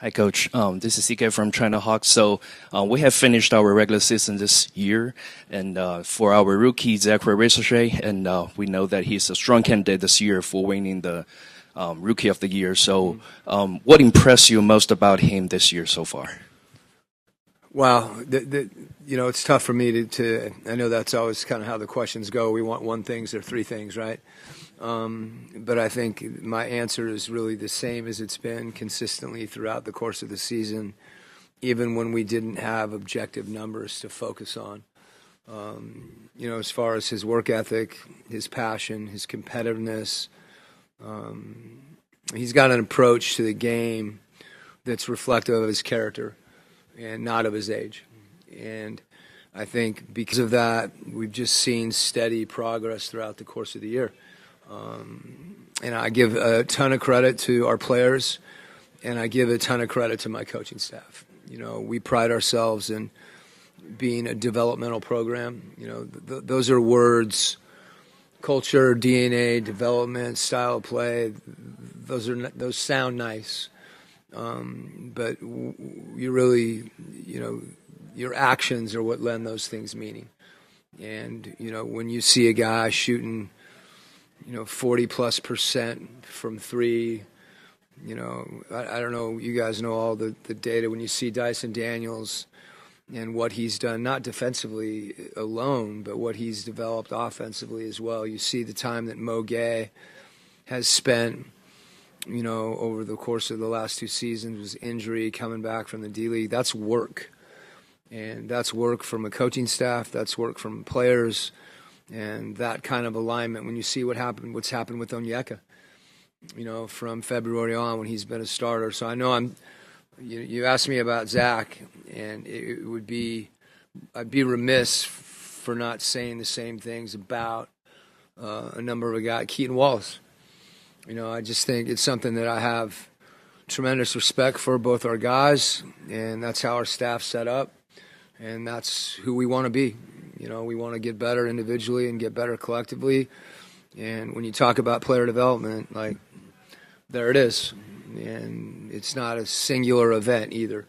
Hi, Coach. This is CK from China-Hawks. We have finished our regular season this year, and for our rookie, Zachary Ricochet, and we know that he's a strong candidate this year for winning the Rookie of the Year. What impressed you most about him this year so far? Wow, it's tough for me to. I know that's always kind of how the questions go. We want one things or three things, right? But I think my answer is really the same as it's been consistently throughout the course of the season, even when we didn't have objective numbers to focus on. As far as his work ethic, his passion, his competitiveness, he's got an approach to the game that's reflective of his character and not of his age. And I think because of that, we've just seen steady progress throughout the course of the year. And I give a ton of credit to our players, and I give a ton of credit to my coaching staff. We pride ourselves in being a developmental program. Those are words: culture, DNA, development, style of play. Those sound nice, but you really, your actions are what lend those things meaning. And when you see a guy shooting 40+% from three. I don't know, you guys know all the data. When you see Dyson Daniels and what he's done, not defensively alone, but what he's developed offensively as well. You see the time that Mo Gay has spent, over the course of the last two seasons, with injury, coming back from the D-League. That's work. And that's work from a coaching staff. That's work from players. And that kind of alignment, when you see what's happened with Onyeka, from February on when he's been a starter. So I know you asked me about Zach, and I'd be remiss for not saying the same things about a number of guys. Keaton Wallace. I just think it's something that I have tremendous respect for both our guys, and that's how our staff's set up, and that's who we want to be. We want to get better individually and get better collectively. And when you talk about player development, there it is. And it's not a singular event either.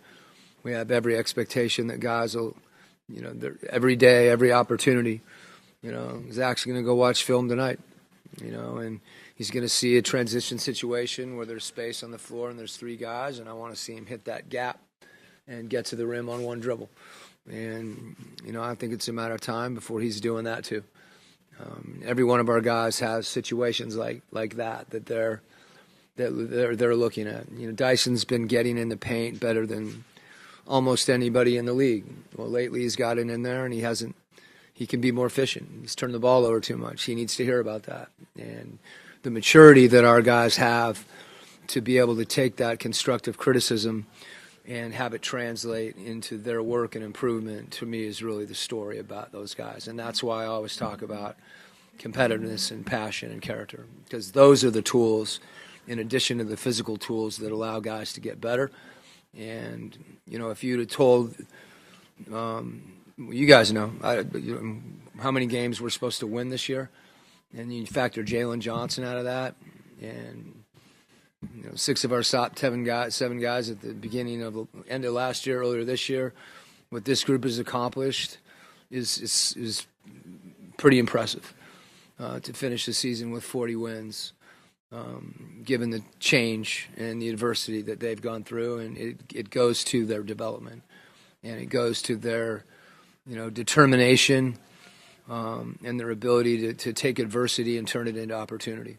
We have every expectation that guys will, every day, every opportunity. Zach's going to go watch film tonight, and he's going to see a transition situation where there's space on the floor and there's three guys, and I want to see him hit that gap and get to the rim on one dribble. And, I think it's a matter of time before he's doing that too. Every one of our guys has situations like that they're looking at. Dyson's been getting in the paint better than almost anybody in the league. Well, lately he's gotten in there and he can be more efficient. He's turned the ball over too much. He needs to hear about that. And the maturity that our guys have to be able to take that constructive criticism and have it translate into their work and improvement, to me, is really the story about those guys. And that's why I always talk about competitiveness and passion and character, because those are the tools, in addition to the physical tools, that allow guys to get better. And, if you'd have told, you guys know, how many games we're supposed to win this year, and you factor Jalen Johnson out of that, and 6 of our top 7 guys at the end of last year, earlier this year, what this group has accomplished is pretty impressive. To finish the season with 40 wins, given the change and the adversity that they've gone through, and it goes to their development, and it goes to their determination and their ability to take adversity and turn it into opportunity.